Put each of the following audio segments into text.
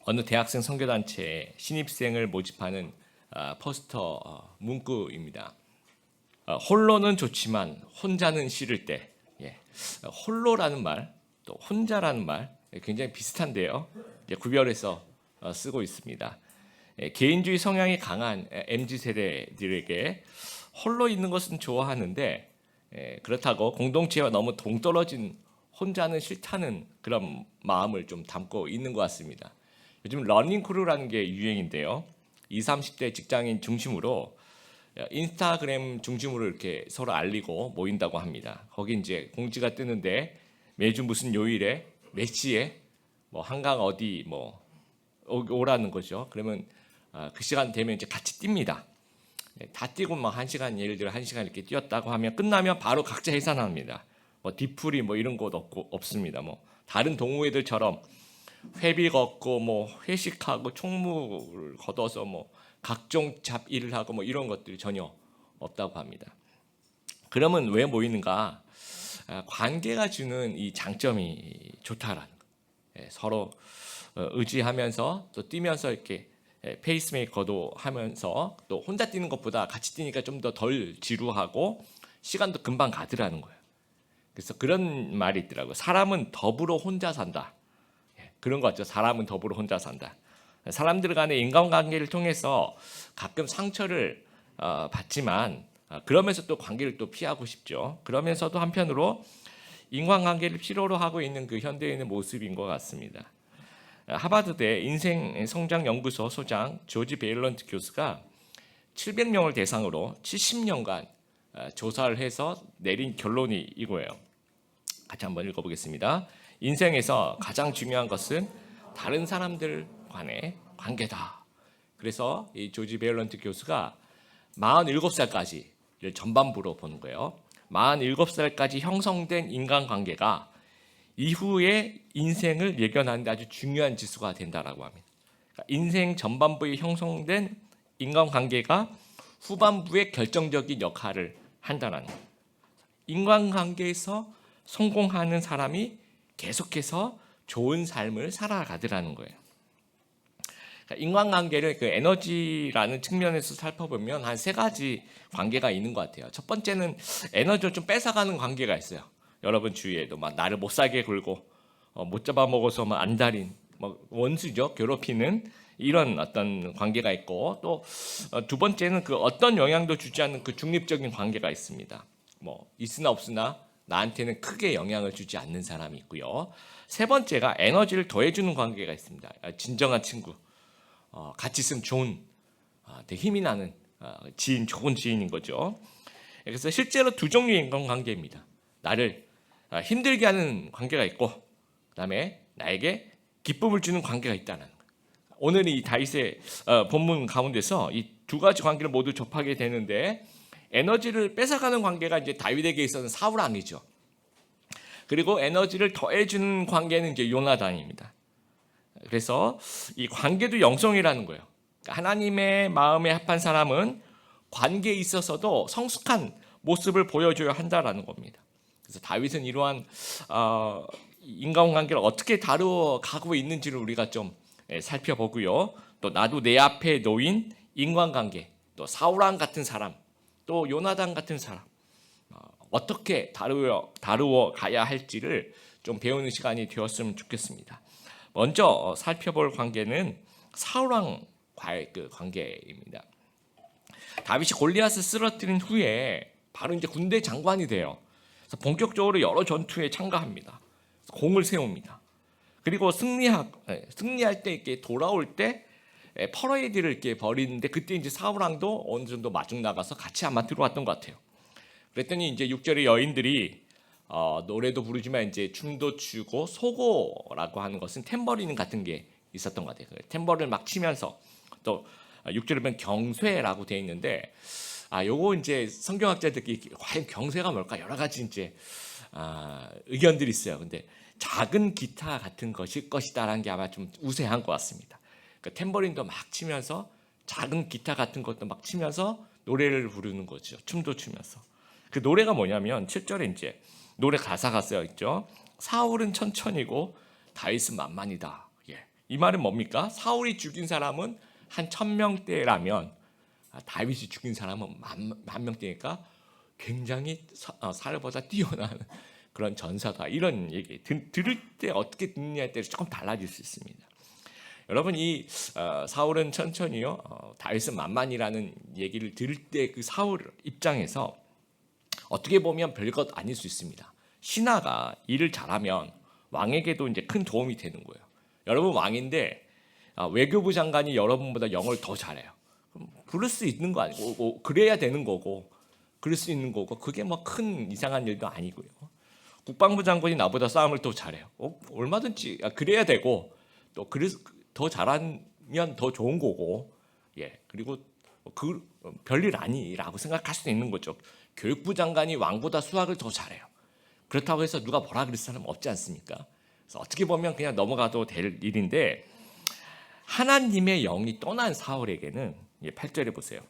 어느 대학생 선교단체에 신입생을 모집하는 포스터 문구입니다. 홀로는 좋지만 혼자는 싫을 때. 홀로라는 말, 또 혼자라는 말 굉장히 비슷한데요. 구별해서 쓰고 있습니다. 개인주의 성향이 강한 MZ 세대들에게 홀로 있는 것은 좋아하는데 그렇다고 공동체와 너무 동떨어진 혼자는 싫다는 그런 마음을 좀 담고 있는 것 같습니다. 요즘 러닝크루라는 게 유행인데요. 20, 30대 직장인 중심으로 인스타그램 중심으로 이렇게 서로 알리고 모인다고 합니다. 거기 이제 공지가 뜨는데 매주 무슨 요일에 몇 시에 뭐 한강 어디 뭐 오라는 거죠. 그러면 그 시간 되면 이제 같이 뜁니다. 다 뛰고 뭐 1시간 예를 들어 1시간 이렇게 뛰었다고 하면 끝나면 바로 각자 해산합니다. 뭐 뒤풀이 뭐 이런 것 없습니다. 뭐 다른 동호회들처럼 회비 걷고 뭐 회식하고 총무를 걷어서 뭐 각종 잡일을 하고 뭐 이런 것들이 전혀 없다고 합니다. 그러면 왜 모이는가? 관계가 주는 이 장점이 좋다라는 거. 서로 의지하면서 또 뛰면서 이렇게 페이스메이커도 하면서 또 혼자 뛰는 것보다 같이 뛰니까 좀 더 덜 지루하고 시간도 금방 가더라는 거예요. 그래서 그런 말이 있더라고요. 사람은 더불어 혼자 산다. 그런 거 같죠. 사람은 더불어 혼자 산다. 사람들 간의 인간관계를 통해서 가끔 상처를 받지만 그러면서 또 관계를 또 피하고 싶죠. 그러면서도 한편으로 인간관계를 필요로 하고 있는 그 현대인의 모습인 것 같습니다. 하버드대 인생성장연구소 소장 조지 베일런트 교수가 700명을 대상으로 70년간 조사를 해서 내린 결론이 이거예요. 같이 한번 읽어보겠습니다. 인생에서 가장 중요한 것은 다른 사람들 간의 관계다. 그래서 이 조지 베일런트 교수가 47살까지를 전반부로 보는 거예요. 47살까지 형성된 인간관계가 이후의 인생을 예견하는 데 아주 중요한 지수가 된다라고 합니다. 그러니까 인생 전반부에 형성된 인간관계가 후반부에 결정적인 역할을 한다는 거예요. 인간관계에서 성공하는 사람이 계속해서 좋은 삶을 살아가더라는 거예요. 그러니까 인간관계를 그 에너지라는 측면에서 살펴보면 한 3가지 관계가 있는 것 같아요. 첫 번째는 에너지를 좀 뺏어가는 관계가 있어요. 여러분 주위에도 막 나를 못 살게 굴고 못 잡아먹어서 막 안달인 원수죠. 괴롭히는 이런 어떤 관계가 있고 또 두 번째는 그 어떤 영향도 주지 않는 그 중립적인 관계가 있습니다. 뭐 있으나 없으나 나한테는 크게 영향을 주지 않는 사람이 있고요. 세 번째가 에너지를 더해주는 관계가 있습니다. 진정한 친구, 같이 있으면 좋은, 되게 힘이 나는 지인, 좋은 지인인 거죠. 그래서 실제로 두 종류의 인간관계입니다. 나를 힘들게 하는 관계가 있고, 그다음에 나에게 기쁨을 주는 관계가 있다는 거예요. 오늘 이 다윗의 본문 가운데서 이 두 가지 관계를 모두 접하게 되는데 에너지를 뺏어가는 관계가 이제 다윗에게 있어서는 사울 왕이죠. 그리고 에너지를 더해주는 관계는 이제 요나단입니다. 그래서 이 관계도 영성이라는 거예요. 하나님의 마음에 합한 사람은 관계에 있어서도 성숙한 모습을 보여줘야 한다라는 겁니다. 그래서 다윗은 이러한 인간관계를 어떻게 다루어 가고 있는지를 우리가 좀 살펴보고요. 또 나도 내 앞에 놓인 인간관계, 또 사울왕 같은 사람, 또 요나단 같은 사람 어떻게 다루어 가야 할지를 좀 배우는 시간이 되었으면 좋겠습니다. 먼저 살펴볼 관계는 사울왕과의 그 관계입니다. 다윗이 골리앗을 쓰러뜨린 후에 바로 이제 군대 장관이 돼요. 그래서 본격적으로 여러 전투에 참가합니다. 공을 세웁니다. 그리고 승리할 때 이렇게 돌아올 때 퍼레이드를 이렇게 벌이는데 그때 이제 사울왕도 어느 정도 마중 나가서 같이 아마 들어왔던 것 같아요. 그랬더니 이제 6절의 여인들이 노래도 부르지만 이제 춤도 추고 소고라고 하는 것은 탬버린 같은 게 있었던 것 같아요. 탬버린을 막 치면서 또 6절에 보면 경쇠라고 되어 있는데 요거 이제 성경학자들끼리 과연 경쇠가 뭘까 여러 가지 이제 의견들이 있어요. 근데 작은 기타 같은 것일 것이다라는 게 아마 좀 우세한 것 같습니다. 그러니까 탬버린도 막 치면서 작은 기타 같은 것도 막 치면서 노래를 부르는 거죠. 춤도 추면서. 그 노래가 뭐냐면 7절에 이제 노래 가사가 쓰여 있죠. 사울은 천천히고 다윗은 만만이다. 이 말은 뭡니까? 사울이 죽인 사람은 한 1000명대라면 다윗이 죽인 사람은 만 명대니까 굉장히 사울보다 뛰어난 그런 전사다. 이런 얘기 들을 때 어떻게 듣느냐에 따라 조금 달라질 수 있습니다. 여러분, 이 사울은 천천히요, 다윗은 만만이라는 얘기를 들을 때 그 사울 입장에서 어떻게 보면 별것 아닐 수 있습니다. 신하가 일을 잘하면 왕에게도 이제 큰 도움이 되는 거예요. 여러분 왕인데 외교부 장관이 여러분보다 영어를 더 잘해요. 그럼 부를 수 있는 거 아니고 그래야 되는 거고 그럴 수 있는 거고 그게 뭐 큰 이상한 일도 아니고요. 국방부 장관이 나보다 싸움을 더 잘해요. 얼마든지 그래야 되고 또 그래서 더 잘하면 더 좋은 거고, 예, 그리고 그 별일 아니라고 생각할 수도 있는 거죠. 교육부 장관이 왕보다 수학을 더 잘해요. 그렇다고 해서 누가 뭐라 그럴 사람은 없지 않습니까? 그래서 어떻게 보면 그냥 넘어가도 될 일인데, 하나님의 영이 떠난 사울에게는 8절에 보세요.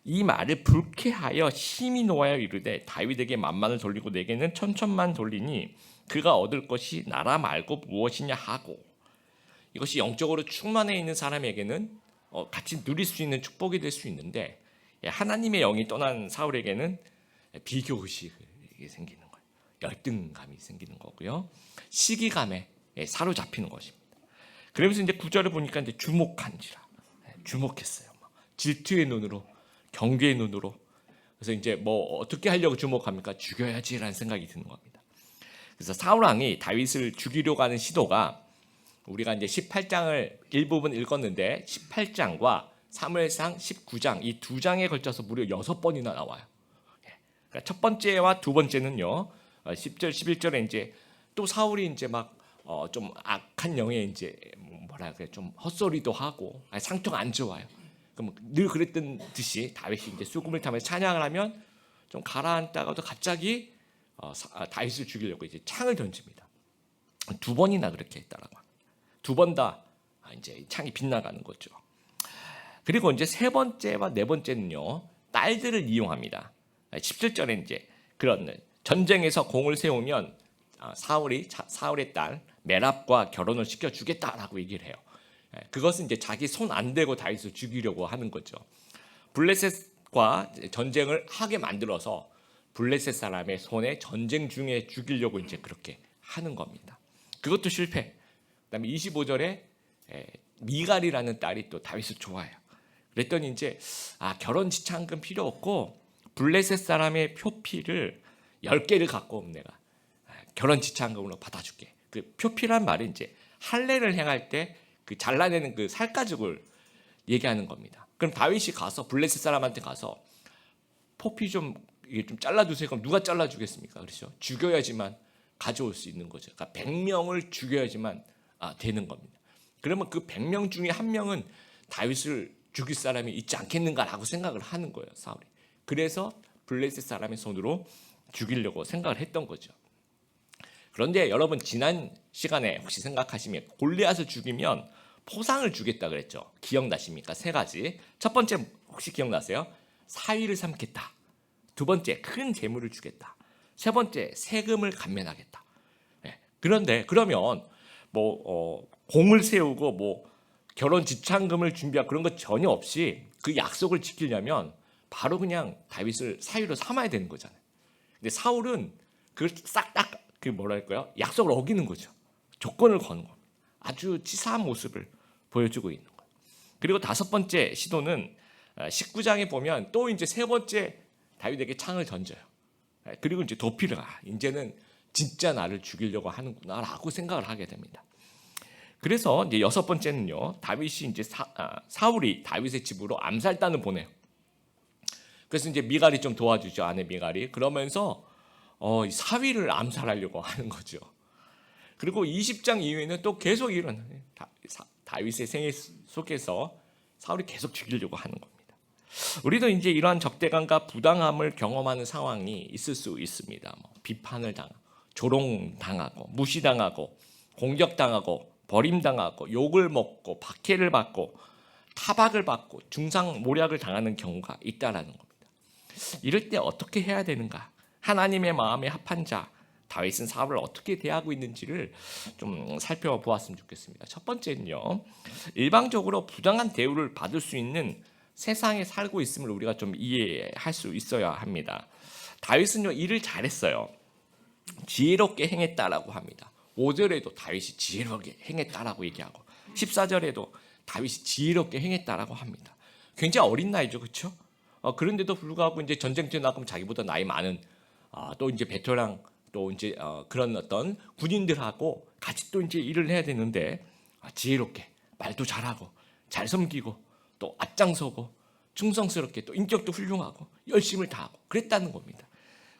이 말을 불쾌하여 심히 노하여 이르되 다윗에게 만만을 돌리고 내게는 천천만 돌리니 그가 얻을 것이 나라 말고 무엇이냐 하고. 이것이 영적으로 충만해 있는 사람에게는 같이 누릴 수 있는 축복이 될 수 있는데, 하나님의 영이 떠난 사울에게는 비교의식이 생기는 거예요. 열등감이 생기는 거고요. 시기감에 사로잡히는 것입니다. 그러면서 이제 9절을 보니까 이제 주목한지라, 주목했어요. 질투의 눈으로, 경계의 눈으로. 그래서 이제 뭐 어떻게 하려고 주목합니까? 죽여야지라는 생각이 드는 겁니다. 그래서 사울 왕이 다윗을 죽이려고 하는 시도가, 우리가 이제 18장을 일부분 읽었는데 18장과 사무엘상 19장 이 두 장에 걸쳐서 무려 6번이나 나와요. 그러니까 첫 번째와 두 번째는요, 10절 11절에 이제 또 사울이 이제 막 좀 악한 영에 이제 뭐라 그래, 좀 헛소리도 하고 상태가 안 좋아요. 그럼 늘 그랬던 듯이 다윗이 이제 수금을 타면서 찬양을 하면 좀 가라앉다가도 갑자기 다윗을 죽이려고 이제 창을 던집니다. 두 번이나 그렇게 했다라고. 두 번 다 이제 창이 빗나가는 거죠. 그리고 이제 세 번째와 네 번째는요, 딸들을 이용합니다. 17절에 이제 그런 전쟁에서 공을 세우면 사울의 딸 메랍과 결혼을 시켜 주겠다라고 얘기를 해요. 그것은 이제 자기 손 안 대고 다윗을 죽이려고 하는 거죠. 블레셋과 전쟁을 하게 만들어서 블레셋 사람의 손에 전쟁 중에 죽이려고 이제 그렇게 하는 겁니다. 그것도 실패. 그다음에 25절에 미갈이라는 딸이 또 다윗을 좋아해요. 그랬더니 이제 결혼 지참금 필요 없고 블레셋 사람의 표피를 10개를 갖고 오면 내가 결혼 지참금으로 받아줄게. 그 표피란 말이 이제 할례를 행할 때 그 잘라내는 그 살가죽을 얘기하는 겁니다. 그럼 다윗이 가서 블레셋 사람한테 가서 포피 좀 잘라주세요. 그럼 누가 잘라주겠습니까? 그렇죠? 죽여야지만 가져올 수 있는 거죠. 그러니까 100명을 죽여야지만 되는 겁니다. 그러면 그 100명 중에 한 명은 다윗을 죽일 사람이 있지 않겠는가라고 생각을 하는 거예요, 사울이. 그래서 블레셋 사람의 손으로 죽이려고 생각을 했던 거죠. 그런데 여러분, 지난 시간에 혹시 생각하시면 골리앗을 죽이면 포상을 주겠다 그랬죠. 기억나십니까? 3가지. 첫 번째 혹시 기억나세요? 사위를 삼겠다. 두 번째, 큰 재물을 주겠다. 세 번째, 세금을 감면하겠다. 그런데 그러면 공을 세우고 결혼 지참금을 준비하고 그런 것 전혀 없이 그 약속을 지키려면 바로 그냥 다윗을 사위로 삼아야 되는 거잖아요. 근데 사울은 그걸 싹 약속을 어기는 거죠. 조건을 거는 겁니다. 아주 치사한 모습을 보여주고 있는 거예요. 그리고 5번째 시도는 19장에 보면 또 이제 3번째 다윗에게 창을 던져요. 그리고 이제 도피를 이제는 진짜 나를 죽이려고 하는구나라고 생각을 하게 됩니다. 그래서 이제 6번째는요, 다윗이 이제 사울이 다윗의 집으로 암살단을 보내요. 그래서 이제 미갈이 좀 도와주죠, 아내 미갈이. 그러면서 사위를 암살하려고 하는 거죠. 그리고 20장 이후에는 또 계속 이런 다윗의 생애 속에서 사울이 계속 죽이려고 하는 겁니다. 우리도 이제 이러한 적대감과 부당함을 경험하는 상황이 있을 수 있습니다. 비판을 당하고, 조롱당하고, 무시당하고, 공격당하고, 버림당하고, 욕을 먹고, 박해를 받고, 타박을 받고, 중상모략을 당하는 경우가 있다라는 겁니다. 이럴 때 어떻게 해야 되는가? 하나님의 마음에 합한 자, 다윗은 사울을 어떻게 대하고 있는지를 좀 살펴보았으면 좋겠습니다. 첫 번째는요, 일방적으로 부당한 대우를 받을 수 있는 세상에 살고 있음을 우리가 좀 이해할 수 있어야 합니다. 다윗은요, 일을 잘했어요. 지혜롭게 행했다라고 합니다. 5절에도 다윗이 지혜롭게 행했다라고 얘기하고 14절에도 다윗이 지혜롭게 행했다라고 합니다. 굉장히 어린 나이죠, 그렇죠? 그런데도 불구하고 이제 전쟁터에 나가면 자기보다 나이 많은 또 이제 베테랑 또 이제 그런 어떤 군인들하고 같이 또 이제 일을 해야 되는데 지혜롭게 말도 잘하고 잘 섬기고 또 앞장서고 충성스럽게 또 인격도 훌륭하고 열심을 다하고 그랬다는 겁니다.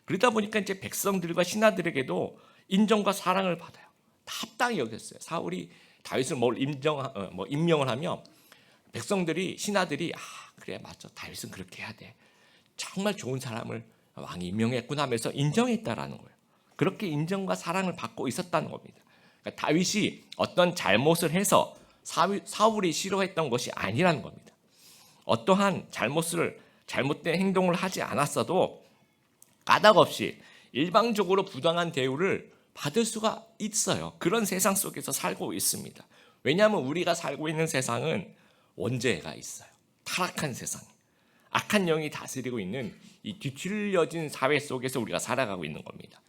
그러다 보니까 이제 백성들과 신하들에게도 인정과 사랑을 받아요. 합당히 여겼어요. 사울이 다윗을 임명을 하면 백성들이 신하들이 그래 맞아 다윗은 그렇게 해야 돼. 정말 좋은 사람을 왕이 임명했구나 하면서 인정했다라는 거예요. 그렇게 인정과 사랑을 받고 있었다는 겁니다. 그러니까 다윗이 어떤 잘못을 해서 사울이 싫어했던 것이 아니라는 겁니다. 어떠한 잘못된 행동을 하지 않았어도 까닭없이 일방적으로 부당한 대우를 받을 수가 있어요. 그런 세상 속에서 살고 있습니다. 왜냐하면 우리가 살고 있는 세상은 원죄가 있어요. 타락한 세상, 악한 영이 다스리고 있는 이 뒤틀려진 사회 속에서 우리가 살아가고 있는 겁니다.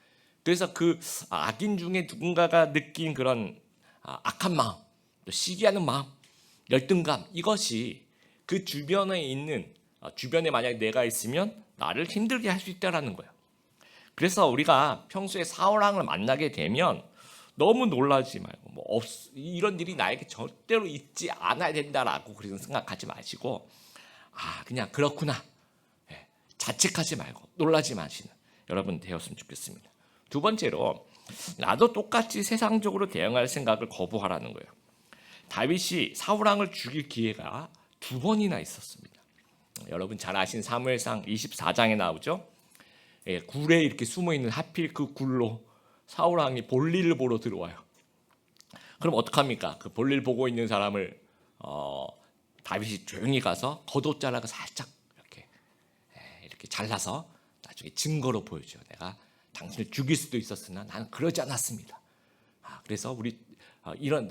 그래서 그 악인 중에 누군가가 느낀 그런 악한 마음, 또 시기하는 마음, 열등감, 이것이 그 주변에 있는 주변에 만약 내가 있으면 나를 힘들게 할 수 있다라는 거예요. 그래서 우리가 평소에 사울왕을 만나게 되면 너무 놀라지 말고 이런 일이 나에게 절대로 있지 않아야 된다라고 그런 생각하지 마시고 그냥 그렇구나 자책하지 말고 놀라지 마시는 여러분 되었으면 좋겠습니다. 두 번째로 나도 똑같이 세상적으로 대응할 생각을 거부하라는 거예요. 다윗이 사울왕을 죽일 기회가 2번이나 있었습니다. 여러분 잘 아시는 사무엘상 24장에 나오죠. 굴에 이렇게 숨어있는 하필 그 굴로 사울왕이 볼일을 보러 들어와요. 그럼 어떡합니까? 그 볼일 보고 있는 사람을 다윗이 조용히 가서 겉옷자락을 살짝 이렇게 잘라서 나중에 증거로 보여줘요. 내가 당신을 죽일 수도 있었으나 나는 그러지 않았습니다. 그래서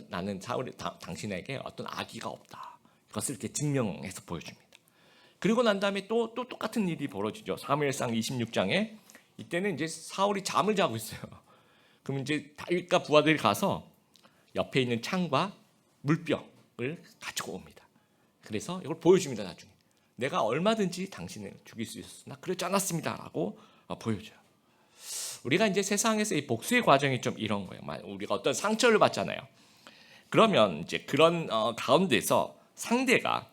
나는 사울이 당신에게 어떤 악의가 없다. 이것을 이렇게 증명해서 보여줍니다. 그리고 난 다음에 또 똑같은 일이 벌어지죠. 사무엘상 26장에 이때는 이제 사울이 잠을 자고 있어요. 그럼 이제 다윗과 부하들이 가서 옆에 있는 창과 물병을 가지고 옵니다. 그래서 이걸 보여줍니다. 나중에 내가 얼마든지 당신을 죽일 수 있었으나 그렇지 않았습니다라고 보여줘요. 우리가 이제 세상에서 이 복수의 과정이 좀 이런 거예요. 우리가 어떤 상처를 받잖아요. 그러면 이제 그런 가운데서 상대가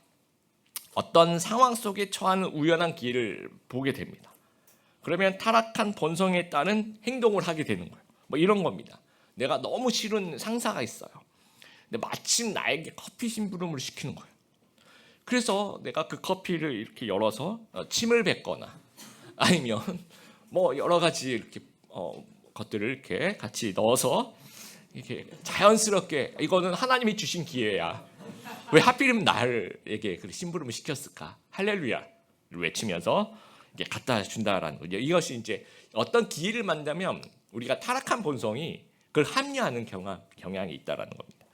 어떤 상황 속에 처하는 우연한 기회를 보게 됩니다. 그러면 타락한 본성에 따른 행동을 하게 되는 거예요. 이런 겁니다. 내가 너무 싫은 상사가 있어요. 근데 마침 나에게 커피 심부름을 시키는 거예요. 그래서 내가 그 커피를 이렇게 열어서 침을 뱉거나 아니면 여러 가지 이렇게 것들을 이렇게 같이 넣어서 이렇게 자연스럽게 이거는 하나님이 주신 기회야. 왜 하필이면 나에게 심부름을 시켰을까? 할렐루야를 외치면서 이게 갖다 준다라는 거죠. 이것이 이제 어떤 기회를 만나면 우리가 타락한 본성이 그걸 합리화하는 경향이 있다라는 겁니다.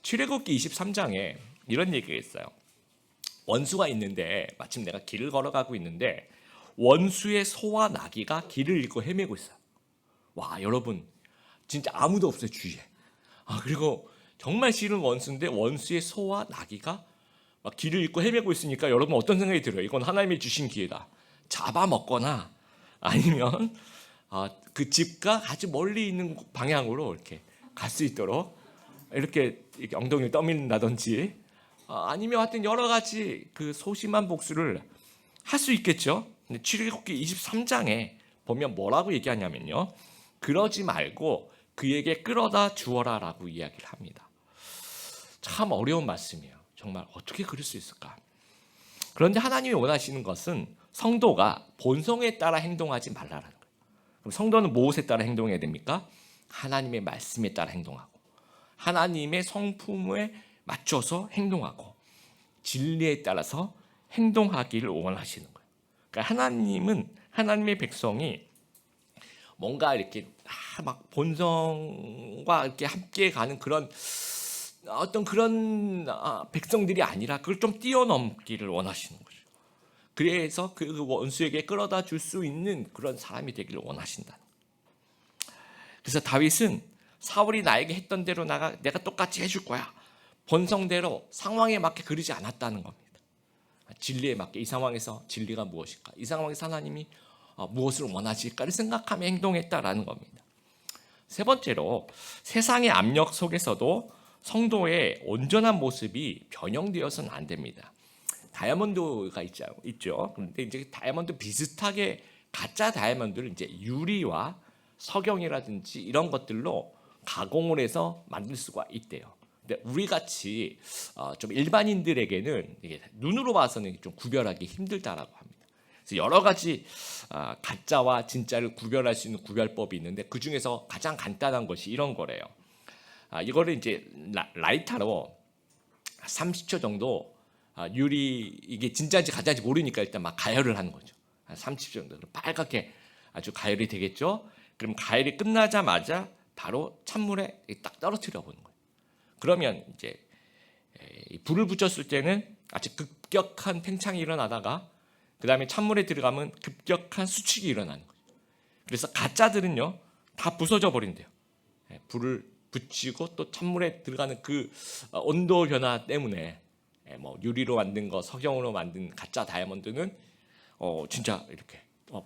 출애굽기 23장에 이런 얘기가 있어요. 원수가 있는데 마침 내가 길을 걸어가고 있는데 원수의 소와 나귀가 길을 잃고 헤매고 있어요. 와 여러분 진짜 아무도 없어요 주위에. 그리고 정말 싫은 원수인데 원수의 소와 나귀가 막 길을 잃고 헤매고 있으니까 여러분 어떤 생각이 들어요? 이건 하나님이 주신 기회다. 잡아먹거나 아니면 그 집과 아주 멀리 있는 방향으로 이렇게 갈 수 있도록 이렇게 엉덩이를 떠밀린다든지 아니면 하여튼 여러 가지 그 소심한 복수를 할 수 있겠죠. 근데 출애굽기 23장에 보면 뭐라고 얘기하냐면요. 그러지 말고 그에게 끌어다 주어라라고 이야기를 합니다. 참 어려운 말씀이에요. 정말 어떻게 그럴 수 있을까? 그런데 하나님이 원하시는 것은 성도가 본성에 따라 행동하지 말라라는 거예요. 그럼 성도는 무엇에 따라 행동해야 됩니까? 하나님의 말씀에 따라 행동하고 하나님의 성품에 맞춰서 행동하고 진리에 따라서 행동하기를 원하시는 거예요. 그러니까 하나님은 하나님의 백성이 뭔가 이렇게 막 본성과 이렇게 함께 가는 그런 어떤 그런 백성들이 아니라 그걸 좀 뛰어넘기를 원하시는 거죠. 그래서 그 원수에게 끌어다 줄 수 있는 그런 사람이 되기를 원하신다. 그래서 다윗은 사울이 나에게 했던 대로 내가 똑같이 해줄 거야. 본성대로 상황에 맞게 그러지 않았다는 겁니다. 진리에 맞게 이 상황에서 진리가 무엇일까? 이 상황에서 하나님이 무엇을 원하실까를 생각하며 행동했다라는 겁니다. 세 번째로 세상의 압력 속에서도 성도의 온전한 모습이 변형되어서는 안 됩니다. 다이아몬드가 있죠. 그런데 이제 다이아몬드 비슷하게 가짜 다이아몬드를 이제 유리와 석영이라든지 이런 것들로 가공을 해서 만들 수가 있대요. 근데 우리 같이 좀 일반인들에게는 이게 눈으로 봐서는 좀 구별하기 힘들다라고 합니다. 그래서 여러 가지 가짜와 진짜를 구별할 수 있는 구별법이 있는데 그 중에서 가장 간단한 것이 이런 거래요. 이거를 이제 라이터로 30초 정도 유리 이게 진짜인지 가짜인지 모르니까 일단 막 가열을 하는 거죠. 한 30초 정도 빨갛게 아주 가열이 되겠죠. 그럼 가열이 끝나자마자 바로 찬물에 딱 떨어뜨려 보는 거예요. 그러면 이제 불을 붙였을 때는 아주 급격한 팽창이 일어나다가 그 다음에 찬물에 들어가면 급격한 수축이 일어나는 거죠. 그래서 가짜들은요 다 부서져 버린대요. 불을 붙이고 또 찬물에 들어가는 그 온도 변화 때문에 뭐 유리로 만든 거, 석영으로 만든 가짜 다이아몬드는 진짜 이렇게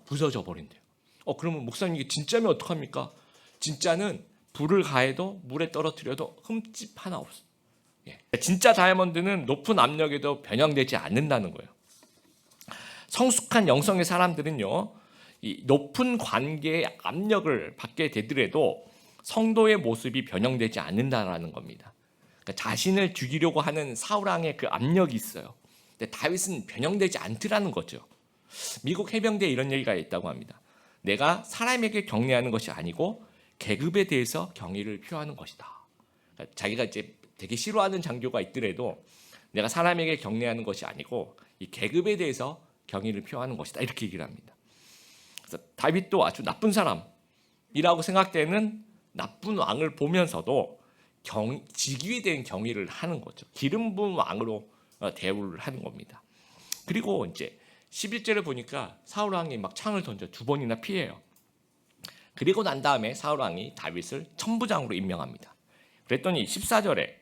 부서져 버린대요. 그러면 목사님 이게 진짜면 어떡합니까? 진짜는 불을 가해도 물에 떨어뜨려도 흠집 하나 없어. 진짜 다이아몬드는 높은 압력에도 변형되지 않는다는 거예요. 성숙한 영성의 사람들은요, 이 높은 관계의 압력을 받게 되더라도 성도의 모습이 변형되지 않는다라는 겁니다. 그러니까 자신을 죽이려고 하는 사울왕의 그 압력이 있어요. 근데 다윗은 변형되지 않더라는 거죠. 미국 해병대에 이런 얘기가 있다고 합니다. 내가 사람에게 경례하는 것이 아니고 계급에 대해서 경의를 표하는 것이다. 그러니까 자기가 이제 되게 싫어하는 장교가 있더라도 내가 사람에게 경례하는 것이 아니고 이 계급에 대해서 경의를 표하는 것이다. 이렇게 얘기를 합니다. 그래서 다윗도 아주 나쁜 사람이라고 생각되는 나쁜 왕을 보면서도 직위에 대한 경의를 하는 거죠. 기름 부은 왕으로 대우를 하는 겁니다. 그리고 이제 11절을 보니까 사울 왕이 막 창을 던져 2번이나 피해요. 그리고 난 다음에 사울 왕이 다윗을 천부장으로 임명합니다. 그랬더니 14절에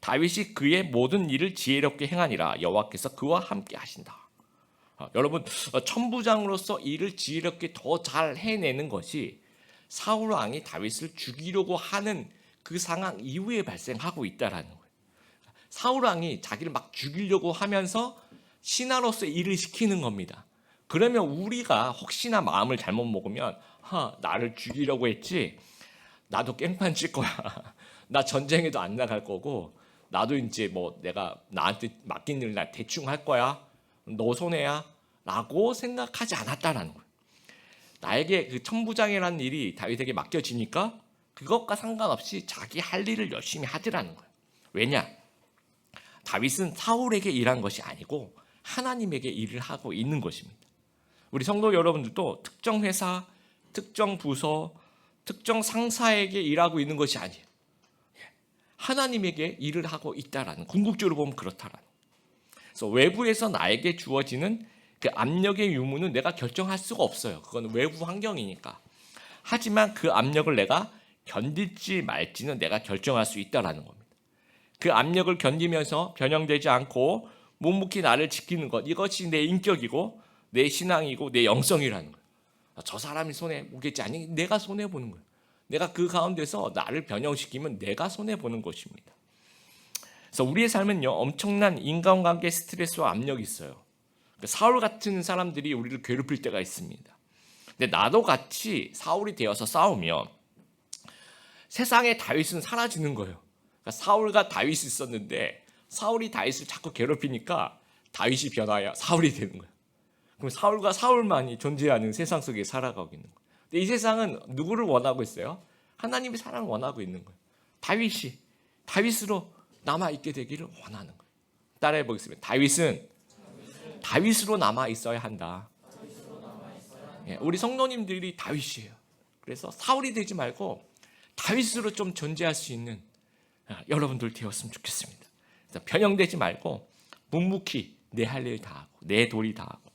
다윗이 그의 모든 일을 지혜롭게 행하니라 여호와께서 그와 함께 하신다. 여러분 천부장으로서 일을 지혜롭게 더 잘 해내는 것이 사울 왕이 다윗을 죽이려고 하는 그 상황 이후에 발생하고 있다라는 거예요. 사울 왕이 자기를 막 죽이려고 하면서 신하로서 일을 시키는 겁니다. 그러면 우리가 혹시나 마음을 잘못 먹으면 나를 죽이려고 했지, 나도 깽판 칠 거야. 나 전쟁에도 안 나갈 거고, 나도 이제 뭐 내가 나한테 맡긴 일 나 대충 할 거야. 너 손해야. 라고 생각하지 않았다라는 거예요. 나에게 그 천부장이라는 일이 다윗에게 맡겨지니까 그것과 상관없이 자기 할 일을 열심히 하더라는 거예요. 왜냐? 다윗은 사울에게 일한 것이 아니고 하나님에게 일을 하고 있는 것입니다. 우리 성도 여러분들도 특정 회사, 특정 부서, 특정 상사에게 일하고 있는 것이 아니에요. 하나님에게 일을 하고 있다라는, 궁극적으로 보면 그렇다라는. 그래서 외부에서 나에게 주어지는 그 압력의 유무는 내가 결정할 수가 없어요. 그건 외부 환경이니까. 하지만 그 압력을 내가 견딜지 말지는 내가 결정할 수 있다라는 겁니다. 그 압력을 견디면서 변형되지 않고 묵묵히 나를 지키는 것, 이것이 내 인격이고 내 신앙이고 내 영성이라는 거예요. 저 사람이 손해보겠지, 아니 내가 손해보는 거예요. 내가 그 가운데서 나를 변형시키면 내가 손해보는 것입니다. 그래서 우리의 삶은요, 엄청난 인간관계 스트레스와 압력이 있어요. 사울 같은 사람들이 우리를 괴롭힐 때가 있습니다. 근데 나도 같이 사울이 되어서 싸우면 세상에 다윗은 사라지는 거예요. 그러니까 사울과 다윗이 있었는데 사울이 다윗을 자꾸 괴롭히니까 다윗이 변화야 사울이 되는 거예요. 그럼 사울과 사울만이 존재하는 세상 속에 살아가고 있는 거예요. 근데 이 세상은 누구를 원하고 있어요? 하나님의 사랑을 원하고 있는 거예요. 다윗으로 남아 있게 되기를 원하는 거예요. 따라해 보겠습니다. 다윗은 다윗으로 남아 있어야 한다. 우리 성도님들이 다윗이에요. 그래서 사울이 되지 말고 다윗으로 좀 존재할 수 있는 여러분들 되었으면 좋겠습니다. 그래서 변형되지 말고 묵묵히 내 할 일 다 하고 내 도리 다 하고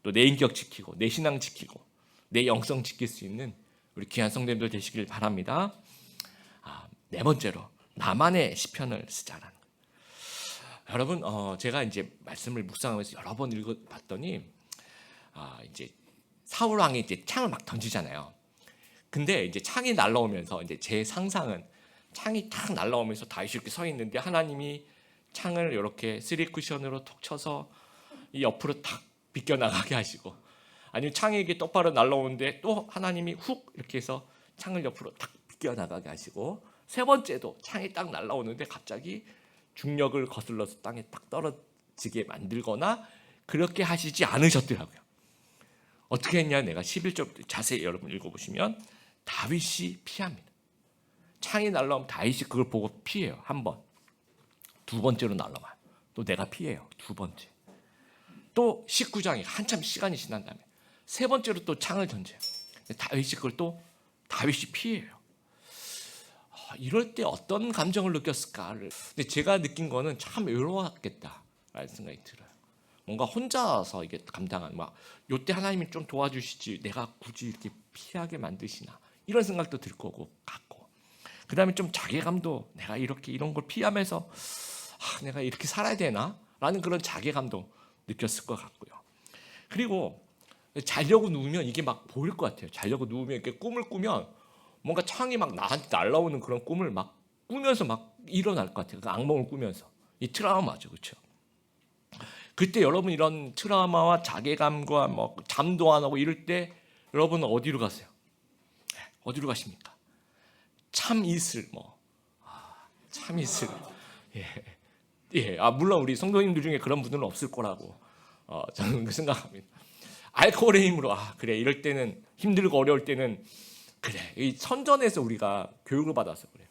또 내 인격 지키고 내 신앙 지키고 내 영성 지킬 수 있는 우리 귀한 성도님들 되시길 바랍니다. 네 번째로 나만의 시편을 쓰자라는 거예요. 여러분 제가 이제 말씀을 묵상하면서 여러 번 읽어봤더니 이제 사울 왕이 이제 창을 막 던지잖아요. 근데 이제 창이 날라오면서 이제 제 상상은 창이 탁 날라오면서 다윗이 이렇게 서 있는데 하나님이 창을 이렇게 3쿠션으로 톡 쳐서 이 옆으로 탁 비껴나가게 하시고, 아니면 창이 이게 똑바로 날라오는데 또 하나님이 훅 이렇게 해서 창을 옆으로 탁 비껴나가게 하시고, 세 번째도 창이 딱 날라오는데 갑자기 중력을 거슬러서 땅에 딱 떨어지게 만들거나 그렇게 하시지 않으셨더라고요. 어떻게 했냐, 내가 11절 자세히 여러분 읽어보시면 다윗이 피합니다. 창이 날라오면 다윗이 그걸 보고 피해요. 한 번. 두 번째로 날라와요. 또 내가 피해요. 두 번째. 또 19장이 한참 시간이 지난 다음에 세 번째로 또 창을 던져요. 다윗이 그걸 또 다윗이 피해요. 이럴 때 어떤 감정을 느꼈을까를. 근데 제가 느낀 거는 참 외로웠겠다라는 생각이 들어요. 뭔가 혼자서 이게 감당한, 막 요때 하나님이 좀 도와주시지 내가 굳이 이렇게 피하게 만드시나, 이런 생각도 들 거고 같고, 그 다음에 좀 자괴감도, 내가 이렇게 이런 걸 피하면서 내가 이렇게 살아야 되나? 라는 그런 자괴감도 느꼈을 것 같고요. 그리고 자려고 누우면 이게 막 보일 것 같아요. 자려고 누우면 이렇게 꿈을 꾸면 뭔가 창이 막 나한테 날라오는 그런 꿈을 막 꾸면서 막 일어날 것 같아요. 그 악몽을 꾸면서. 이 트라우마죠. 그렇죠? 그때 여러분 이런 트라우마와 자괴감과 뭐 잠도 안 오고 이럴 때 여러분은 어디로 가세요? 어디로 가십니까? 참이슬 참이슬. 물론 우리 성도님들 중에 그런 분들은 없을 거라고 저는 생각합니다. 알코올의 힘으로 그래, 이럴 때는 힘들고 어려울 때는 그래, 이 선전에서 우리가 교육을 받아서 그래요.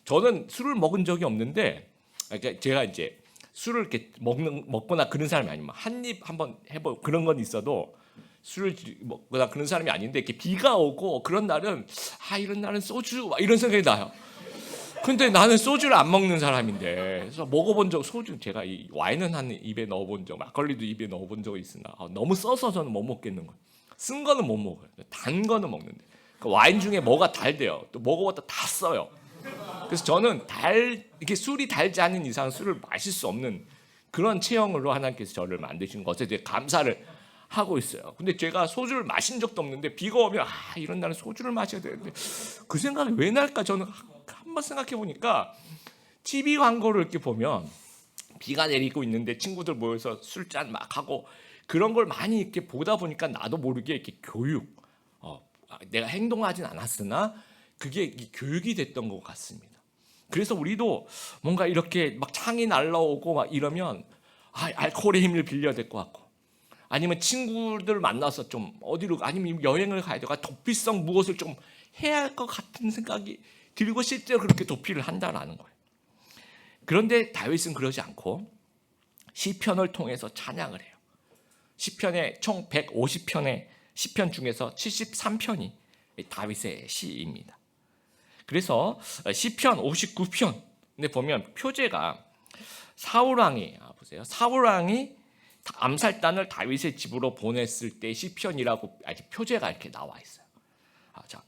저는 술을 먹은 적이 없는데, 제가 이제 술을 이렇게 먹거나 그런 사람이 아니면 한 입 한번 해보 그런 건 있어도 술을 먹거나 그런 사람이 아닌데, 이렇게 비가 오고 그런 날은 이런 날은 소주 이런 생각이 나요. 근데 나는 소주를 안 먹는 사람인데, 그래서 먹어본 적, 소주 제가 이 와인은 한 입에 넣어본 적, 막걸리도 입에 넣어본 적이 있으나 너무 써서 저는 못 먹겠는 거예요. 쓴 거는 못 먹어요. 단 거는 먹는데, 그 와인 중에 뭐가 달대요. 또 먹어봤다 다 써요. 그래서 저는 이렇게 술이 달지 않은 이상 술을 마실 수 없는 그런 체형으로 하나님께서 저를 만드신 것에 대해 감사를 하고 있어요. 근데 제가 소주를 마신 적도 없는데 비가 오면 이런 날은 소주를 마셔야 되는데, 그 생각이 왜 날까? 저는 한번 생각해 보니까 TV 광고를 이렇게 보면 비가 내리고 있는데 친구들 모여서 술잔 막 하고 그런 걸 많이 이렇게 보다 보니까 나도 모르게 이렇게 교육, 내가 행동하진 않았으나 그게 교육이 됐던 것 같습니다. 그래서 우리도 뭔가 이렇게 막 창이 날라오고 막 이러면 알코올의 힘을 빌려야 될 것 같고, 아니면 친구들 만나서 좀 어디로, 아니면 여행을 가야 되고 도피성 무엇을 좀 해야 할 것 같은 생각이 들고 실제로 그렇게 도피를 한다라는 거예요. 그런데 다윗은 그러지 않고 시편을 통해서 찬양을 해요. 시편의 총 150편의 시편 중에서 73편이 다윗의 시입니다. 그래서 시편 59편에 보면 표제가 사울왕이, 보세요, 사울왕이 암살단을 다윗의 집으로 보냈을 때 시편이라고 아직 표제가 이렇게 나와 있어요. 자,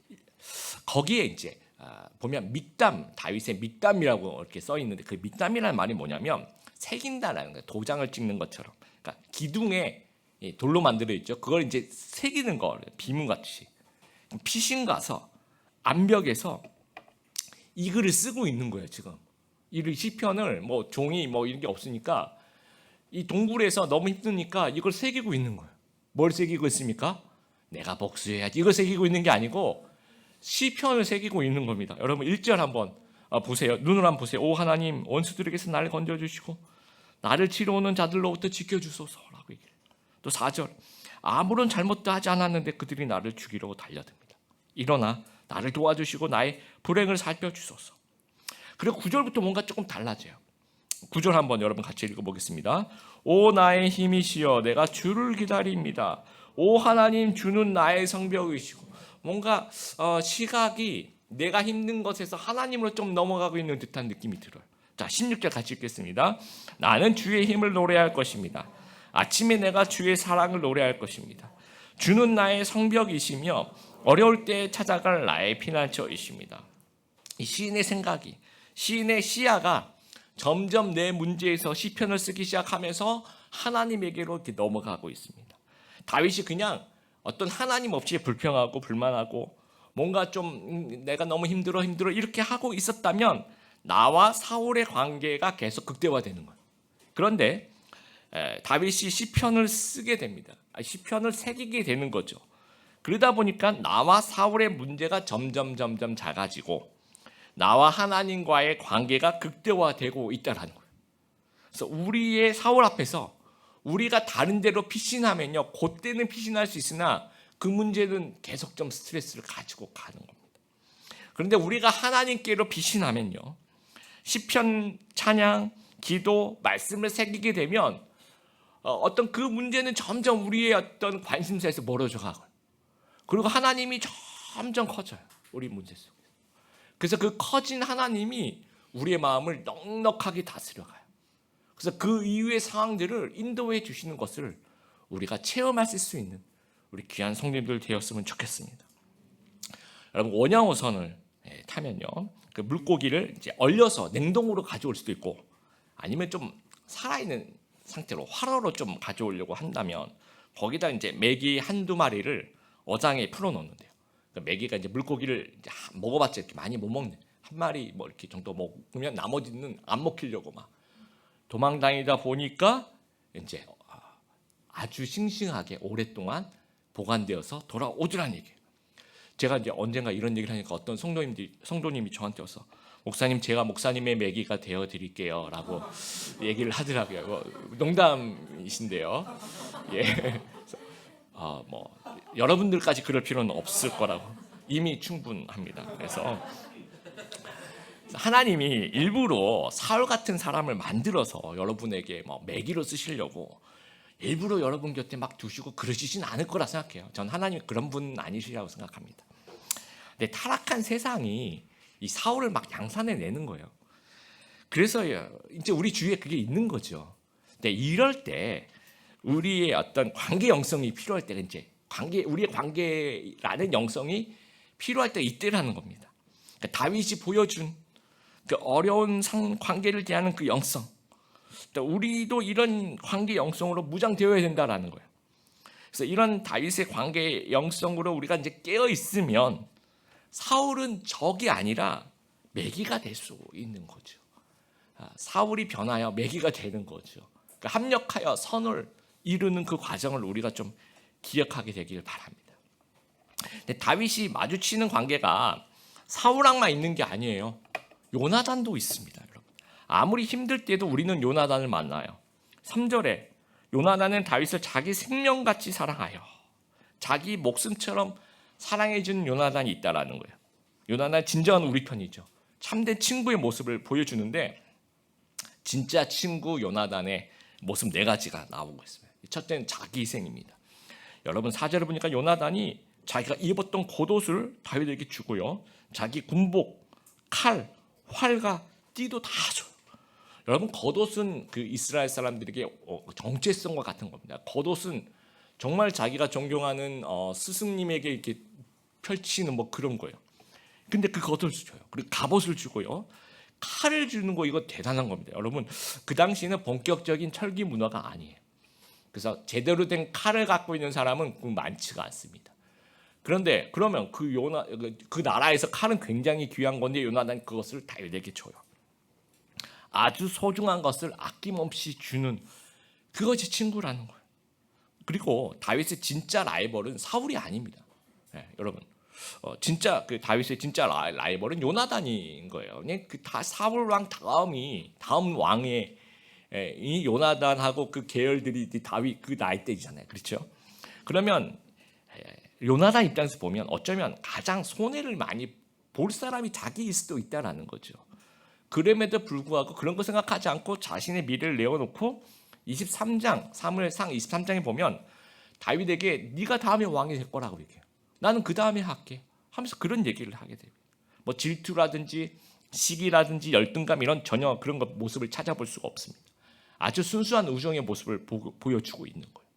거기에 이제 보면 믹담, 다윗의 믹담이라고 이렇게 써 있는데, 그 믹담이라는 말이 뭐냐면 새긴다라는 거예요. 도장을 찍는 것처럼. 그러니까 기둥에 돌로 만들어 있죠. 그걸 이제 새기는 거, 비문같이. 피신 가서 암벽에서 이 글을 쓰고 있는 거예요. 지금 이 시편을 뭐 종이 이런 게 없으니까 이 동굴에서 너무 힘드니까 이걸 새기고 있는 거예요. 뭘 새기고 있습니까? 내가 복수해야지. 이걸 새기고 있는 게 아니고 시편을 새기고 있는 겁니다. 여러분 1절 한번 보세요. 눈을 한번 보세요. 오 하나님, 원수들에게서 나를 건져주시고 나를 치러오는 자들로부터 지켜주소서라고 얘기해요. 또 4절, 아무런 잘못도 하지 않았는데 그들이 나를 죽이려고 달려듭니다. 일어나 나를 도와주시고 나의 불행을 살펴주소서. 그리고 9절부터 뭔가 조금 달라져요. 9절 한번 여러분 같이 읽어보겠습니다. 오 나의 힘이시여 내가 주를 기다립니다. 오 하나님, 주는 나의 성벽이시고 뭔가 시각이 내가 힘든 것에서 하나님으로 좀 넘어가고 있는 듯한 느낌이 들어요. 자, 16절 같이 읽겠습니다. 나는 주의 힘을 노래할 것입니다. 아침에 내가 주의 사랑을 노래할 것입니다. 주는 나의 성벽이시며 어려울 때 찾아갈 나의 피난처이십니다. 이 시인의 생각이, 시인의 시야가 점점 내 문제에서 시편을 쓰기 시작하면서 하나님에게로 이렇게 넘어가고 있습니다. 다윗이 그냥 어떤 하나님 없이 불평하고 불만하고 뭔가 좀 내가 너무 힘들어 이렇게 하고 있었다면 나와 사울의 관계가 계속 극대화되는 거예요. 그런데 다윗이 시편을 쓰게 됩니다. 시편을 새기게 되는 거죠. 그러다 보니까 나와 사울의 문제가 점점 작아지고 나와 하나님과의 관계가 극대화되고 있다는 거예요. 그래서 우리의 사울 앞에서 우리가 다른 데로 피신하면요, 그때는 피신할 수 있으나 그 문제는 계속 좀 스트레스를 가지고 가는 겁니다. 그런데 우리가 하나님께로 피신하면요, 시편, 찬양, 기도, 말씀을 새기게 되면 어떤 그 문제는 점점 우리의 어떤 관심사에서 멀어져 가고, 그리고 하나님이 점점 커져요, 우리 문제 속에서. 그래서 그 커진 하나님이 우리의 마음을 넉넉하게 다스려가요. 그래서 그 이후의 상황들을 인도해 주시는 것을 우리가 체험할 수 있는 우리 귀한 성도님들 되었으면 좋겠습니다. 여러분, 원양어선을 타면요, 그 물고기를 이제 얼려서 냉동으로 가져올 수도 있고, 아니면 좀 살아있는 상태로 활어로 좀 가져오려고 한다면 거기다 이제 메기 한두 마리를 어장에 풀어놓는데요. 그러니까 메기가 이제 물고기를 이제 먹어봤자 이렇게 많이 못 먹는, 한 마리 뭐 이렇게 정도 먹으면 나머지는 안 먹히려고 막 도망다니다 보니까 이제 아주 싱싱하게 오랫동안 보관되어서 돌아오더란 얘기예요. 제가 이제 언젠가 이런 얘기를 하니까 어떤 성도님이 저한테 와서, 목사님, 제가 목사님의 메기가 되어 드릴게요 라고 얘기를 하더라고요. 농담이신데요. 예. 뭐 여러분들까지 그럴 필요는 없을 거라고, 이미 충분합니다. 그래서 하나님이 일부러 사울 같은 사람을 만들어서 여러분에게 뭐 매기로 쓰시려고 일부러 여러분 곁에 막 두시고 그러시진 않을 거라 생각해요. 전 하나님 그런 분 아니시라고 생각합니다. 근데 타락한 세상이 이 사울을 막 양산해 내는 거예요. 그래서 이제 우리 주위에 그게 있는 거죠. 근데 이럴 때 우리의 어떤 관계 영성이 필요할 때는 이제 우리의 관계라는 영성이 필요할 때 이때라는 겁니다. 그러니까 다윗이 보여준 그 어려운 관계를 대하는 그 영성, 우리도 이런 관계 영성으로 무장되어야 된다라는 거예요. 그래서 이런 다윗의 관계 영성으로 우리가 이제 깨어 있으면 사울은 적이 아니라 매기가 될 수 있는 거죠. 사울이 변하여 매기가 되는 거죠. 그러니까 합력하여 선을 이루는 그 과정을 우리가 좀 기억하게 되길 바랍니다. 근데 다윗이 마주치는 관계가 사울랑만 있는 게 아니에요. 요나단도 있습니다, 여러분. 아무리 힘들 때도 우리는 요나단을 만나요. 3절에 요나단은 다윗을 자기 생명같이 사랑하여 자기 목숨처럼 사랑해주는 요나단이 있다라는 거예요. 요나단 진정한 우리 편이죠. 참된 친구의 모습을 보여주는데, 진짜 친구 요나단의 모습 4가지가 나오고 있습니다. 첫째는 자기 희생입니다. 여러분, 4절을 보니까 요나단이 자기가 입었던 겉옷을 다윗에게 주고요, 자기 군복, 칼, 활과 띠도 다 줘요. 여러분, 겉옷은 그 이스라엘 사람들에게 정체성과 같은 겁니다. 겉옷은 정말 자기가 존경하는 스승님에게 이렇게 펼치는 뭐 그런 거예요. 근데 그 겉옷을 줘요. 그리고 갑옷을 주고요, 칼을 주는 거, 이거 대단한 겁니다. 여러분, 그 당시에는 본격적인 철기 문화가 아니에요. 그래서 제대로 된 칼을 갖고 있는 사람은 많지가 않습니다. 그런데 그러면 그 나라에서 칼은 굉장히 귀한 건데 요나단이 그것을 다윗에게 줘요. 아주 소중한 것을 아낌없이 주는, 그것이 친구라는 거예요. 그리고 다윗의 진짜 라이벌은 사울이 아닙니다. 여러분, 진짜 그 다윗의 진짜 라이벌은 요나단인 거예요. 그 사울 왕 다음 왕의 이 요나단하고 그 계열들이 다윗 그 나이대잖아요. 그렇죠? 그러면 요나단 입장에서 보면 어쩌면 가장 손해를 많이 볼 사람이 자기일 수도 있다라는 거죠. 그럼에도 불구하고 그런 거 생각하지 않고 자신의 미래를 내어놓고 23장 사무엘상 23장에 보면 다윗에게 네가 다음에 왕이 될 거라고 얘기해요. 나는 그 다음에 할게 하면서 그런 얘기를 하게 됩니다. 뭐 질투라든지 시기라든지 열등감 이런 전혀 그런 것 모습을 찾아볼 수가 없습니다. 아주 순수한 우정의 모습을 보여주고 있는 거예요.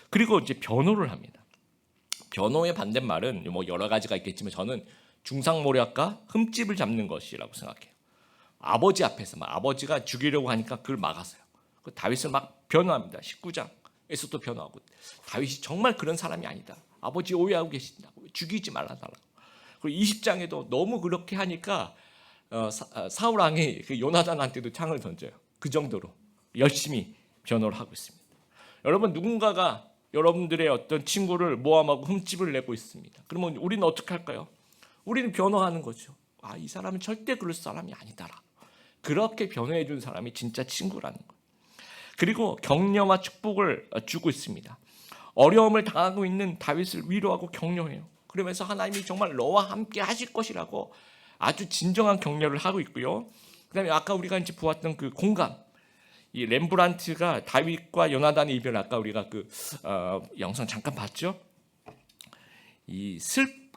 그리고 이제 변호를 합니다. 변호의 반대말은 뭐 여러 가지가 있겠지만 저는 중상모략과 흠집을 잡는 것이라고 생각해요. 아버지 앞에서 막 아버지가 죽이려고 하니까 그걸 막았어요. 그 다윗을 막 변호합니다. 19장에서도 변호하고 다윗이 정말 그런 사람이 아니다. 아버지 오해하고 계신다고 죽이지 말아달라고. 그리고 20장에도 너무 그렇게 하니까 사울 왕이 그 요나단한테도 창을 던져요. 그 정도로 열심히 변호를 하고 있습니다. 여러분 누군가가 여러분들의 어떤 친구를 모함하고 흠집을 내고 있습니다. 그러면 우리는 어떻게 할까요? 우리는 변호하는 거죠. 아, 이 사람은 절대 그럴 사람이 아니다라. 그렇게 변호해 준 사람이 진짜 친구라는 거예요. 그리고 격려와 축복을 주고 있습니다. 어려움을 당하고 있는 다윗을 위로하고 격려해요. 그러면서 하나님이 정말 너와 함께 하실 것이라고 아주 진정한 격려를 하고 있고요. 그다음에 아까 우리가 이제 보았던 그 공감, 이 렘브란트가 다윗과 요나단의 이별, 아까 우리가 그 영상 잠깐 봤죠. 이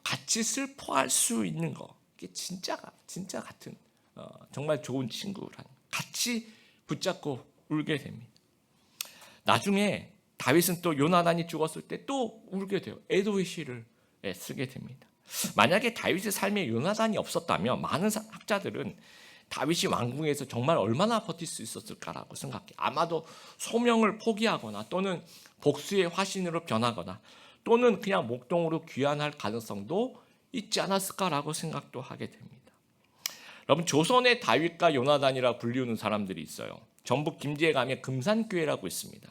같이 슬퍼할 수 있는 거, 이게 진짜 같은 정말 좋은 친구란, 같이 붙잡고 울게 됩니다. 나중에 다윗은 또 요나단이 죽었을 때 또 울게 돼요. 애도의 시를 쓰게 됩니다. 만약에 다윗의 삶에 요나단이 없었다면 많은 학자들은 다윗이 왕궁에서 정말 얼마나 버틸 수 있었을까라고 생각해. 아마도 소명을 포기하거나 또는 복수의 화신으로 변하거나 또는 그냥 목동으로 귀환할 가능성도 있지 않았을까라고 생각도 하게 됩니다. 여러분 조선의 다윗과 요나단이라 불리우는 사람들이 있어요. 전북 김제에 가면 금산교회라고 있습니다.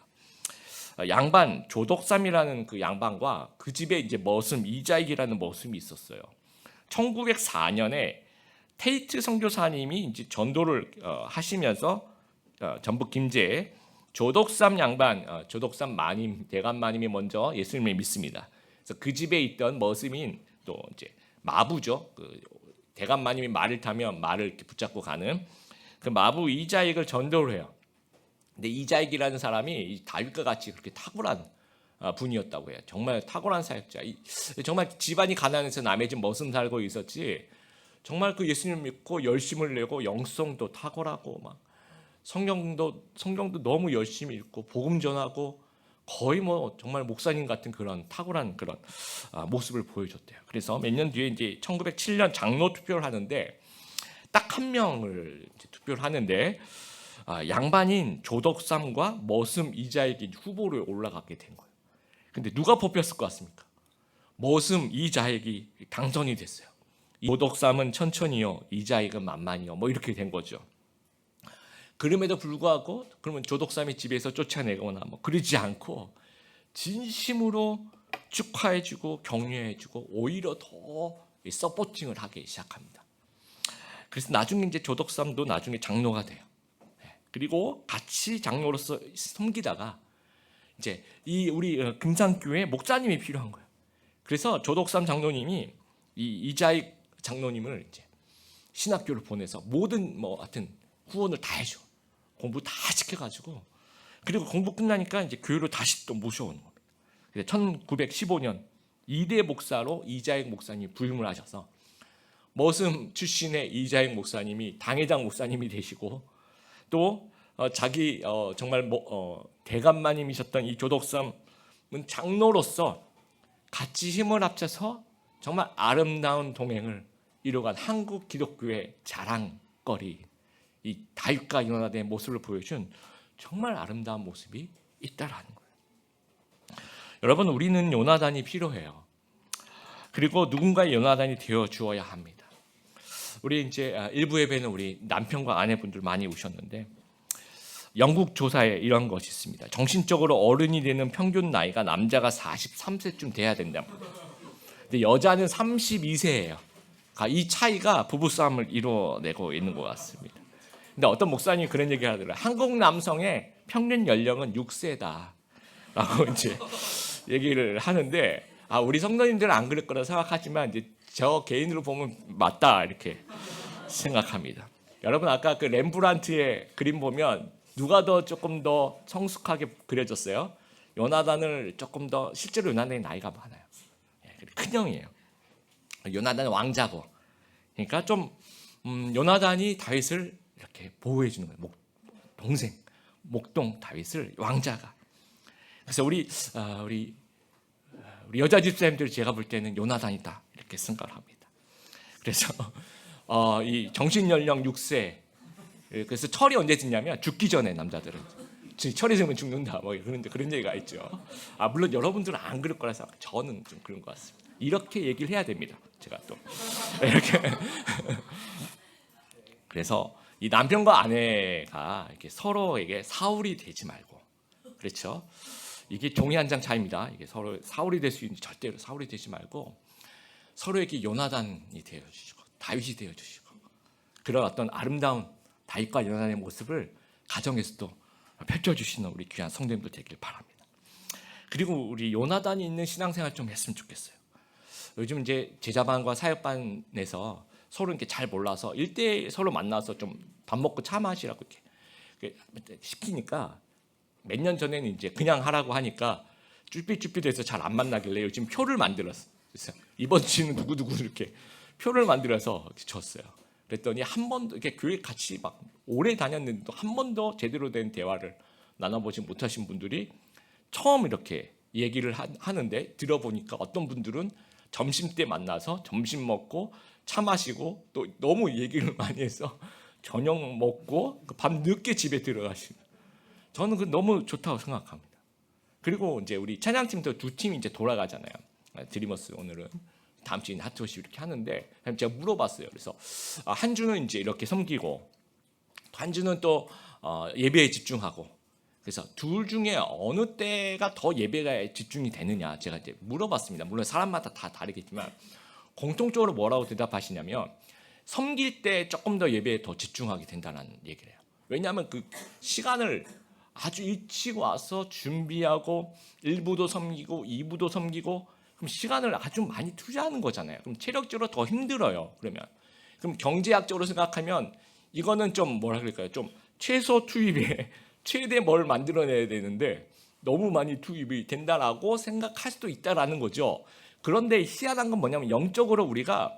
양반 조덕삼이라는 그 양반과 그 집에 이제 머슴 이자익이라는 머슴이 있었어요. 1904년에 테이트 선교사님이 이제 전도를 하시면서 전북 김제에 조덕삼 양반, 조덕삼 마님, 대감 마님이 먼저 예수님을 믿습니다. 그래서 그 집에 있던 머슴인 또 이제 마부죠. 그 대감 마님이 말을 타면 말을 이렇게 붙잡고 가는 그 마부 이자익을 전도를 해요. 근데 이자익이라는 사람이 다윗과 같이 그렇게 탁월한 분이었다고 해요. 정말 탁월한 사역자. 정말 집안이 가난해서 남의 집 머슴 살고 있었지. 정말 그 예수님 믿고 열심을 내고 영성도 탁월하고 막 성경도 너무 열심히 읽고 복음 전하고 거의 뭐 정말 목사님 같은 그런 탁월한 그런 모습을 보여줬대요. 그래서 몇 년 뒤에 이제 1907년 장로 투표를 하는데 딱 한 명을 투표를 하는데 양반인 조덕삼과 머슴 이자익이 후보로 올라가게 된 거예요. 근데 누가 뽑혔을 것 같습니까? 머슴 이자익이 당선이 됐어요. 조덕삼은 천천히요, 이자익은 만만히요, 뭐 이렇게 된 거죠. 그럼에도 불구하고 그러면 조덕삼이 집에서 쫓아내거나 뭐 그러지 않고 진심으로 축하해주고 격려해주고 오히려 더 서포팅을 하기 시작합니다. 그래서 나중에 이제 조덕삼도 나중에 장로가 돼요. 그리고 같이 장로로서 섬기다가 이제 이 우리 금산교회 목사님이 필요한 거예요. 그래서 조덕삼 장로님이 이 이자익 장로님을 이제 신학교를 보내서 모든 뭐 하여튼 후원을 다 해줘. 공부 다 시켜가지고 그리고 공부 끝나니까 이제 교회로 다시 또 모셔오는 겁니다. 1915년 2대 목사로 이자익 목사님이 부임을 하셔서 머슴 출신의 이자익 목사님이 당회장 목사님이 되시고 또 자기 정말 대감마님이셨던 이 조덕삼은 장로로서 같이 힘을 합쳐서 정말 아름다운 동행을 이뤄간 한국 기독교의 자랑거리, 이 다윗과 요나단의 모습을 보여준 정말 아름다운 모습이 있다라는 거예요. 여러분 우리는 요나단이 필요해요. 그리고 누군가의 요나단이 되어 주어야 합니다. 우리 이제 일부 예배는 우리 남편과 아내분들 많이 오셨는데 영국 조사에 이런 것이 있습니다. 정신적으로 어른이 되는 평균 나이가 남자가 43세쯤 돼야 된다. 근데 여자는 32세예요. 이 차이가 부부싸움을 이뤄내고 있는 것 같습니다. 근데 어떤 목사님이 그런 얘기를 하더라고요. 한국 남성의 평균 연령은 6세다라고 이제 얘기를 하는데 우리 성도님들은 안 그럴 거라 생각하지만 이제 저 개인으로 보면 맞다 이렇게 생각합니다. 여러분 아까 그 렘브란트의 그림 보면 누가 더 조금 더 성숙하게 그려졌어요? 요나단을 조금 더 실제로 요나단의 나이가 많아요. 큰형이에요. 요나단 왕자고. 그러니까 좀 요나단이 다윗을 이렇게 보호해 주는 거예요. 동생, 목동 다윗을 왕자가. 그래서 우리 여자 집사님들 제가 볼 때는 요나단이다 이렇게 생각을 합니다. 그래서 이 정신 연령 6세. 그래서 철이 언제 듣냐면 죽기 전에 남자들은 철이 들면 죽는다 뭐 그런 얘기가 있죠. 물론 여러분들은 안 그럴 거라서 저는 좀 그런 것 같습니다. 이렇게 얘기를 해야 됩니다. 제가 또 이렇게 그래서 이 남편과 아내가 이렇게 서로에게 사울이 되지 말고, 그렇죠? 이게 종이 한 장 차이입니다. 이게 서로 사울이 될 수 있는 절대로 사울이 되지 말고 서로에게 요나단이 되어 주시고 다윗이 되어 주시고 그런 어떤 아름다운 다윗과 요나단의 모습을 가정에서도 펼쳐주시는 우리 귀한 성도님들 되길 바랍니다. 그리고 우리 요나단이 있는 신앙생활 좀 했으면 좋겠어요. 요즘 이제 제자반과 사역반에서 서로 이렇게 잘 몰라서 1대1 서로 만나서 좀 밥 먹고 차 마시라고 이렇게 시키니까 몇 년 전에는 이제 그냥 하라고 하니까 쭈삣쭈삣해서 잘 안 만나길래 요즘 표를 만들었어요. 그래서 이번 주는 누구누구 이렇게 표를 만들어서 줬어요. 그랬더니 한 번도 이렇게 교회 같이 막 오래 다녔는데도 한 번도 제대로 된 대화를 나눠보지 못하신 분들이 처음 이렇게 얘기를 하는데 들어보니까 어떤 분들은 점심 때 만나서 점심 먹고 차 마시고 또 너무 얘기를 많이 해서 저녁 먹고 밤 늦게 집에 들어가시는. 저는 그 너무 좋다고 생각합니다. 그리고 이제 우리 찬양팀도 두 팀이 이제 돌아가잖아요. 드리머스 오늘은 다음 주에 하트워시 이렇게 하는데 제가 물어봤어요. 그래서 한 주는 이제 이렇게 섬기고 한 주는 또 예배에 집중하고. 그래서 둘 중에 어느 때가 더 예배가 집중이 되느냐 제가 이제 물어봤습니다. 물론 사람마다 다 다르겠지만 공통적으로 뭐라고 대답하시냐면 섬길 때 조금 더 예배에 더 집중하게 된다는 얘기를 해요. 왜냐하면 그 시간을 아주 일찍 와서 준비하고 1부도 섬기고 2부도 섬기고 그럼 시간을 아주 많이 투자하는 거잖아요. 그럼 체력적으로 더 힘들어요. 그럼 경제학적으로 생각하면 이거는 좀 뭐라 그럴까요? 좀 최소 투입에 최대 뭘 만들어내야 되는데 너무 많이 투입이 된다라고 생각할 수도 있다라는 거죠. 그런데 희한한 건 뭐냐면 영적으로 우리가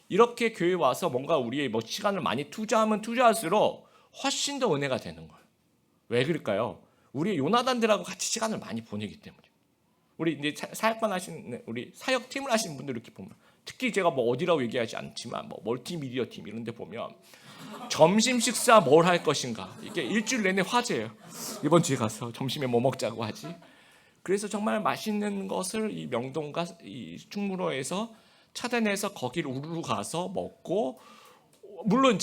이렇게 교회 와서 뭔가 우리의 뭐 시간을 많이 투자하면 투자할수록 훨씬 더 은혜가 되는 거예요. 왜 그럴까요? 우리 요나단들하고 같이 시간을 많이 보내기 때문에. 우리 이제 사역반 하시는 우리 사역팀을 하시는 분들 이렇게 보면 특히 제가 뭐 어디라고 얘기하지 않지만 뭐 멀티미디어 팀 이런 데 보면 점심 식사 뭘 할 것인가 이게 일주일 내내 화제예요. 이번 주에 가서 점심에 뭐 먹자고 하지. 그래서 정말 맛있는 것을 이 명동과 이 충무로에서 찾아내서 거기를 우르르 가서 먹고 물론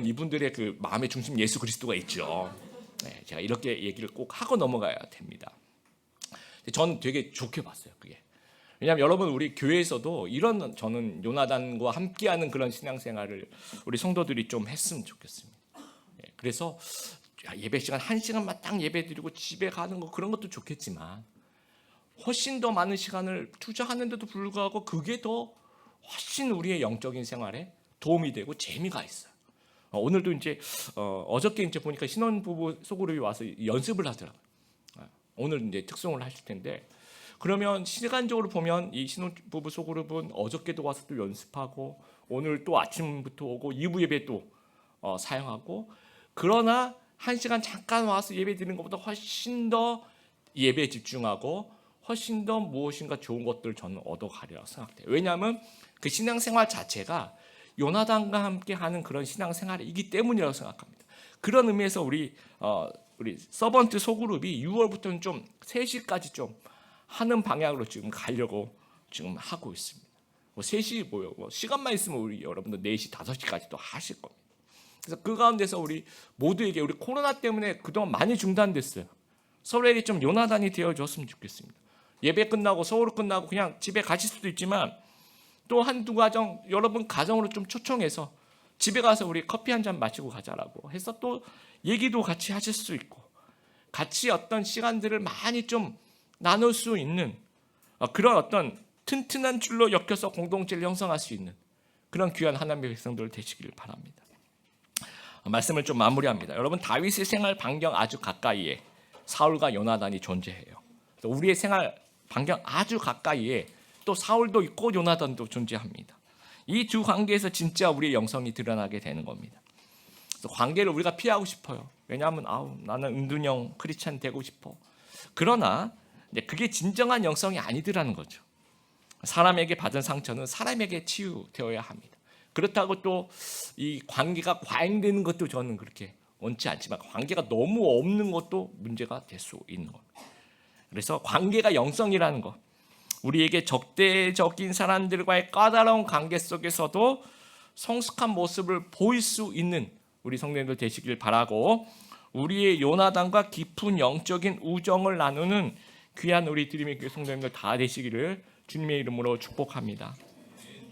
이분들의 그 마음의 중심 예수 그리스도가 있죠. 네, 제가 이렇게 얘기를 꼭 하고 넘어가야 됩니다. 저는 되게 좋게 봤어요. 그게. 왜냐하면 여러분 우리 교회에서도 이런 저는 요나단과 함께하는 그런 신앙생활을 우리 성도들이 좀 했으면 좋겠습니다. 그래서 예배 시간 1시간만 딱 예배드리고 집에 가는 거 그런 것도 좋겠지만 훨씬 더 많은 시간을 투자하는데도 불구하고 그게 더 훨씬 우리의 영적인 생활에 도움이 되고 재미가 있어요. 오늘도 이제 어저께 이제 보니까 신혼부부 소그룹이 와서 연습을 하더라고요. 오늘 이제 특송을 하실 텐데 그러면 시간적으로 보면 이 신혼부부 소그룹은 어저께도 와서 또 연습하고 오늘 또 아침부터 오고 2부 예배 또 사용하고 그러나 1시간 잠깐 와서 예배 드리는 것보다 훨씬 더 예배에 집중하고 훨씬 더 무엇인가 좋은 것들을 저는 얻어가리라고 생각해요. 왜냐하면 그 신앙생활 자체가 요나단과 함께 하는 그런 신앙생활이기 때문이라고 생각합니다. 그런 의미에서 우리 서번트 소그룹이 6월부터는 좀 3시까지 좀 하는 방향으로 지금 가려고 지금 하고 있습니다. 3시 시간만 있으면 우리 여러분들 4시, 5시까지도 하실 겁니다. 그래서 그 가운데서 우리 모두에게 우리 코로나 때문에 그동안 많이 중단됐어요. 서로에게 좀 요나단이 되어줬으면 좋겠습니다. 예배 끝나고 서울 끝나고 그냥 집에 가실 수도 있지만 또 한두 가정 여러분 가정으로 좀 초청해서 집에 가서 우리 커피 한 잔 마시고 가자라고 해서 또 얘기도 같이 하실 수 있고 같이 어떤 시간들을 많이 좀 나눌 수 있는 그런 어떤 튼튼한 줄로 엮여서 공동체를 형성할 수 있는 그런 귀한 하나님의 백성들 되시길 바랍니다. 말씀을 좀 마무리합니다. 여러분 다윗의 생활 반경 아주 가까이에 사울과 요나단이 존재해요. 우리의 생활 반경 아주 가까이에 또 사울도 있고 요나단도 존재합니다. 이 두 관계에서 진짜 우리의 영성이 드러나게 되는 겁니다. 그래서 관계를 우리가 피하고 싶어요. 왜냐하면 나는 은둔형 크리스찬 되고 싶어. 그러나 그게 진정한 영성이 아니더라는 거죠. 사람에게 받은 상처는 사람에게 치유되어야 합니다. 그렇다고 또 이 관계가 과잉되는 것도 저는 그렇게 원치 않지만 관계가 너무 없는 것도 문제가 될 수 있는 겁니다. 그래서 관계가 영성이라는 것, 우리에게 적대적인 사람들과의 까다로운 관계 속에서도 성숙한 모습을 보일 수 있는 우리 성도님들 되시길 바라고, 우리의 요나단과 깊은 영적인 우정을 나누는 귀한 우리 드림의 교회 성도님들 다 되시기를 주님의 이름으로 축복합니다.